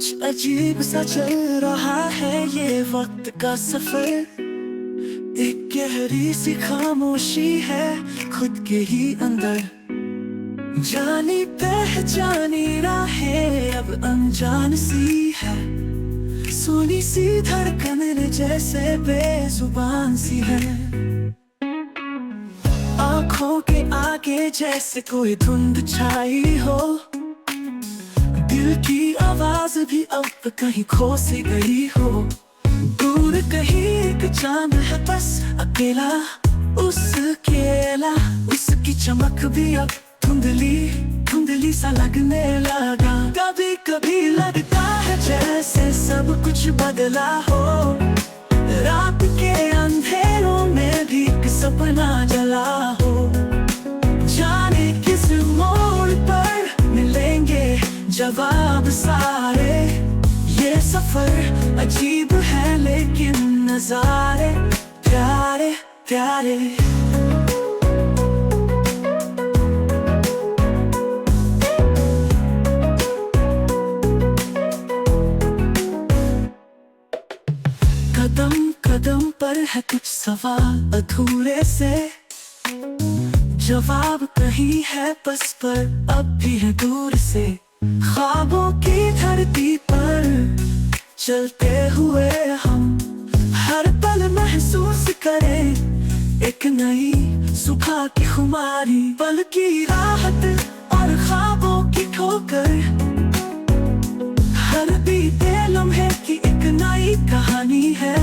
कुछ अजीब सा चल रहा है ये वक्त का सफर। एक गहरी सी खामोशी है खुद के ही अंदर। जानी पहचानी राहें अब अनजान सी है। सुनी सी धड़कन जैसे बेजुबान सी है। आँखों के आगे जैसे कोई धुंध छाई हो। दिल की आवाज भी अब कहीं खो सी गई हो। दूर कहीं एक चांद है बस अकेला, उसकेला उसकी चमक भी अब धुंधली धुंधली सा लगने लगा। कभी कभी लगता है जैसे सब कुछ बदला हो। रात के अंधेरों में भी एक सपना जला हो। जाने किस मोड़ पर मिलेंगे जवाब सारे। ये सफर अजीब है लेकिन नजारे प्यारे प्यारे। कदम कदम पर है कुछ सवाल अधूरे से। जवाब कहीं है बस पर अब भी है दूर से। ख्वाबों की धरती पर चलते हुए हम हर पल महसूस करें एक नई सुबह की खुमारी। पल की राहत और ख्वाबों की ठोकर, हर बीते लम्हे की एक नई कहानी है।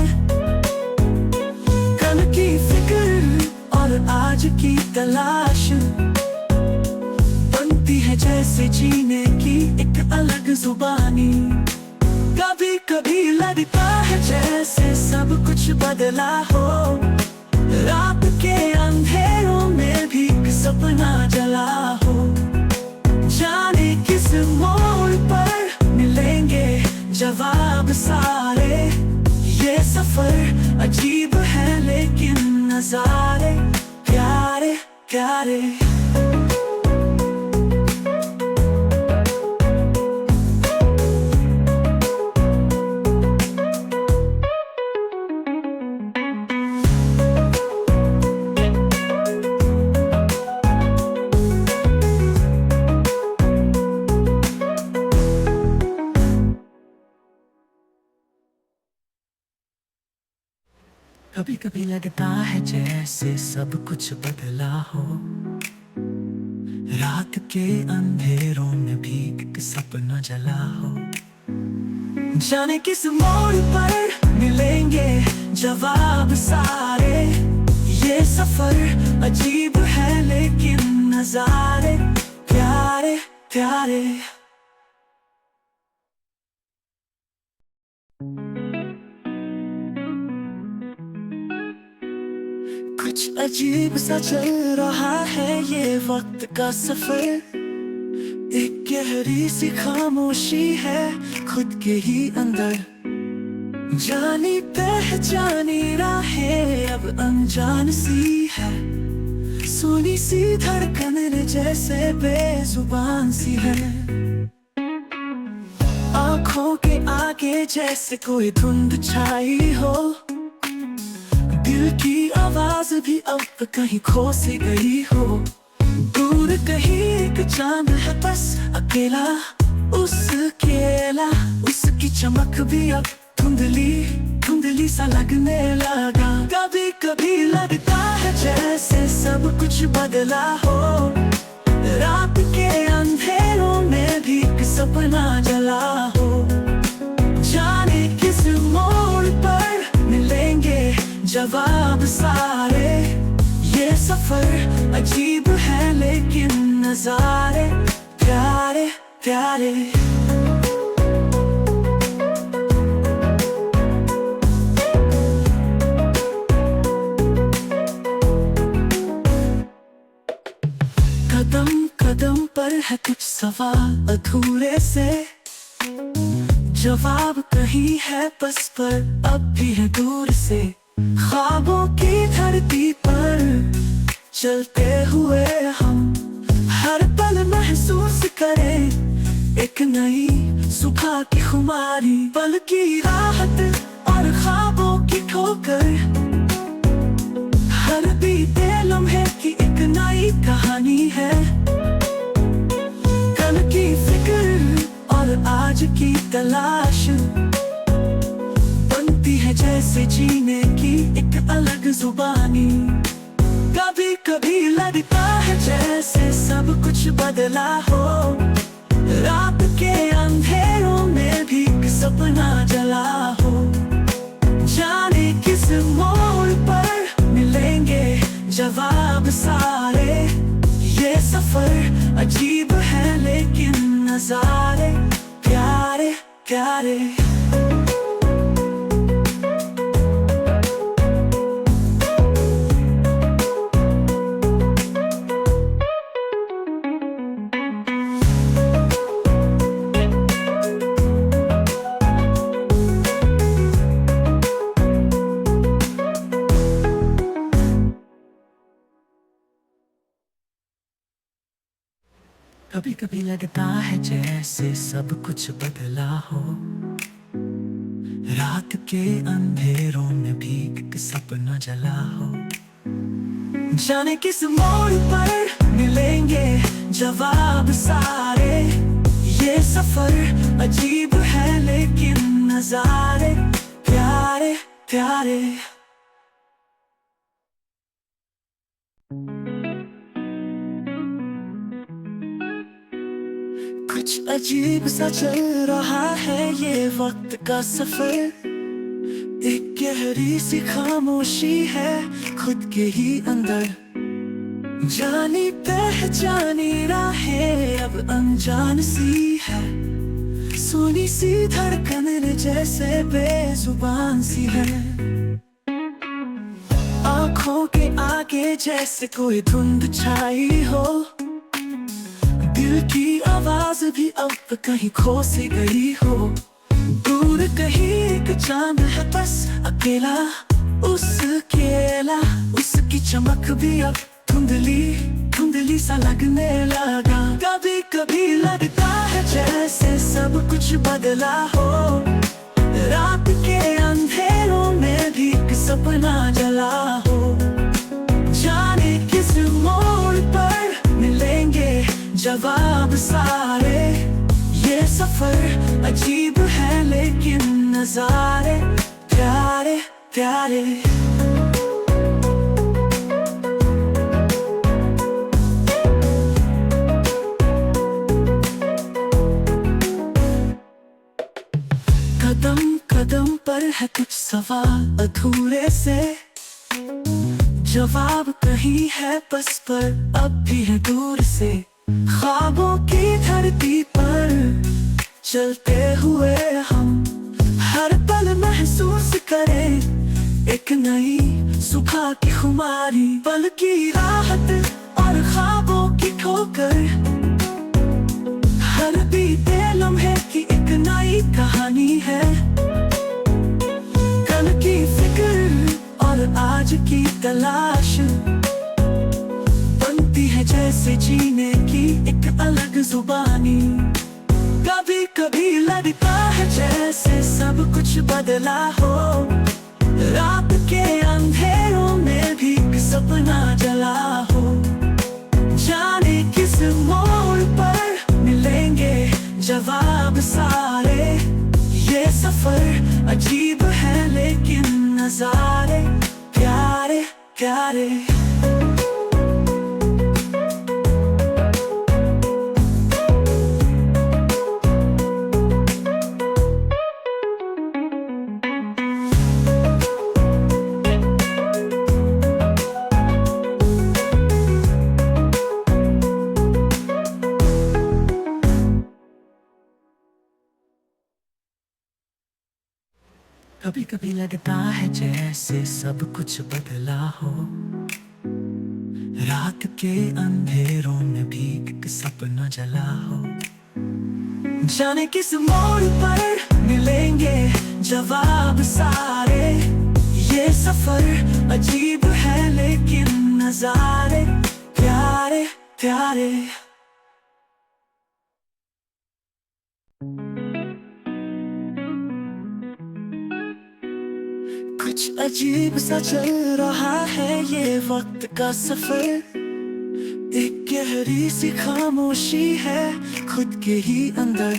कल की फिक्र और आज की तलाश बनती है जैसे जीने की एक अलग जुबानी। कभी कभी लगता है जैसे सब कुछ बदला हो। रात के अंधेरों में भी एक सपना जला हो। जाने किस मोड़ पर मिलेंगे जवाब सारे। ये सफर अजीब है लेकिन नजारे प्यारे प्यारे। कभी कभी लगता है जैसे सब कुछ बदला हो। रात के अंधेरों में भी एक सपना जला हो। जाने किस मोड़ पर मिलेंगे जवाब सारे। ये सफर अजीब है लेकिन नजारे प्यारे प्यारे। कुछ अजीब सा चल रहा है ये वक्त का सफर। एक गहरी सी खामोशी है खुद के ही अंदर। जानी पहचानी राहें अब अनजान सी है। सुनी सी धड़कन जैसे बेजुबान सी है। आँखों के आगे जैसे कोई धुंध छाई हो। दिल की आवाज भी अब कहीं खो सी गई हो। दूर कहीं एक चांद है बस अकेला, उसकेला उसकी चमक भी अब धुंधली धुंधली सा लगने लगा। कभी कभी लगता है जैसे सब कुछ बदला हो। रात के अंधेरों में भी एक सपना जला हो। जाने किस मोड़ पर मिलेंगे जवाब सारे। ये सफर अजीब है लेकिन नजारे प्यारे प्यारे। कदम कदम पर है कुछ सवाल अधूरे से। जवाब कहीं है बस पर अब भी है दूर से। ख्वाबों की धरती पर चलते हुए हम हर पल महसूस करें एक नई सुबह की खुमारी, पल की राहत और ख्वाबों की ठोकर। हर बीते लम्हे की एक नई कहानी है। कल की फिक्र और आज की तलाश बनती है जैसे जीने की एक अलग जुबानी। कभी कभी लगता है जैसे सब कुछ बदला हो, रात के अंधेरों में भी एक सपना जला हो। जाने किस मोड़ पर मिलेंगे जवाब सारे, ये सफर अजीब है लेकिन नजारे प्यारे प्यारे। कभी कभी लगता है जैसे सब कुछ बदला हो, रात के अंधेरों में भी एक सपना जला हो। जाने किस मोड़ पर मिलेंगे जवाब सारे, ये सफर अजीब है लेकिन नजारे प्यारे प्यारे। कुछ अजीब सा चल रहा है ये वक्त का सफर। एक गहरी सी खामोशी है खुद के ही अंदर। जानी पहचानी राहें अब अनजान सी है, सुनी सी धड़कन जैसे बेजुबान सी है। आंखों के आगे जैसे कोई धुंध छाई हो, दिल की आवाज भी अब कहीं खो सी गई हो। दूर कहीं एक चांद है बस अकेला, उसकी चमक भी अब धुंधली धुंधली सा लगने लगा। कभी कभी लगता है जैसे सब कुछ बदला हो, रात के अंधेरों में भी एक सपना जला हो। जाने किस मोड़ पर मिलेंगे जवाब सारे, ये सफर अजीब है लेकिन नजारे प्यारे प्यारे। कदम कदम पर है कुछ सवाल अधूरे से, जवाब कहीं है बस पर अब भी है दूर से। ख्वाबों की धरती पर चलते हुए हम हर पल महसूस करें एक नई सुबह की खुमारी, पल की राहत और ख्वाबों की ठोकर। हर बीते लम्हे की एक नई कहानी है। कल की फिक्र और आज की तलाश बनती है जैसे जीने की एक अलग जुबानी। कभी कभी लगता है जैसे सब कुछ बदला हो, रात के अंधेरों में भी एक सपना जला हो। जाने किस मोड़ पर मिलेंगे जवाब सारे, ये सफर अजीब है लेकिन नजारे प्यारे प्यारे। कभी कभी लगता है जैसे सब कुछ बदला हो, रात के अंधेरों में भी एक सपना जला हो। जाने किस मोड़ पर मिलेंगे जवाब सारे, ये सफर अजीब है लेकिन नजारे प्यारे प्यारे। अजीब सा चल रहा है ये वक्त का सफर। एक गहरी सी खामोशी है खुद के ही अंदर।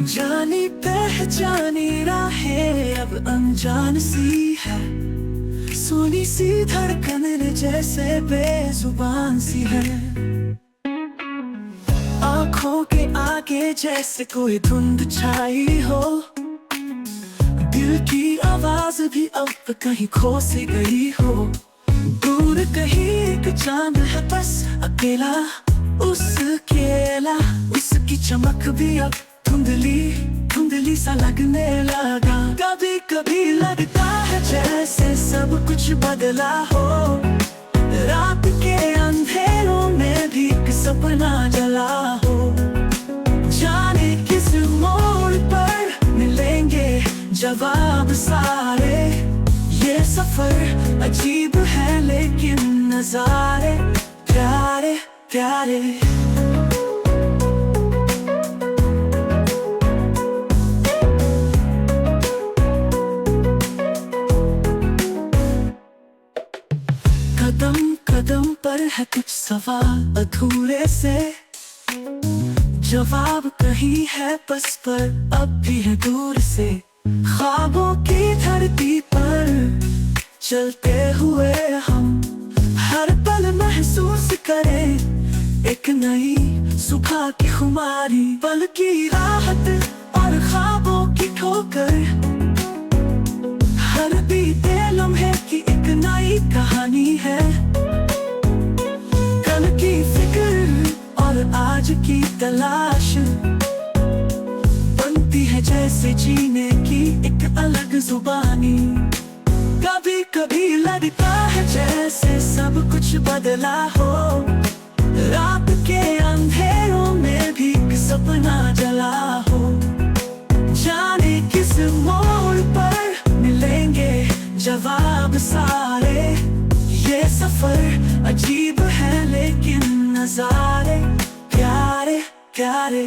जानी पहचानी राहें अब अनजान सी है। सोनी सी धड़कन जैसे बेजुबान सी है। आँखों के आगे जैसे कोई धुंध छाई हो। दिल की आवाज भी अब कहीं खो सी गई हो। दूर कहीं एक चांद है बस अकेला, उसकेला उसकी चमक भी अब धुंधली धुंधली सा लगने लगा। कभी कभी लगता है जैसे सब कुछ बदला हो। रात के अंधेरों में भी एक सपना जला हो। जाने किस मोड़ पर मिलेंगे जवाब सारे। ये सफर अजीब है लेकिन नजारे प्यारे प्यारे। कदम कदम पर है कुछ सवाल अधूरे से। जवाब कहीं है बस पर अब भी है दूर से। ख्वाबों की धरती पर चलते हुए हम हर पल महसूस करें एक नई सुबह की खुमारी। पल की राहत और ख्वाबों की ठोकर, हर बीते लम्हे की एक नई कहानी है। कल की फिक्र और आज की तलाश बनती है जैसे जीने की एक अलग जुबानी। कभी कभी लगता है जैसे सब कुछ बदला हो। रात के अंधेरों में भी एक सपना जला हो। जाने किस मोड़ पर मिलेंगे जवाब सारे। ये सफर अजीब है लेकिन नजारे प्यारे प्यारे।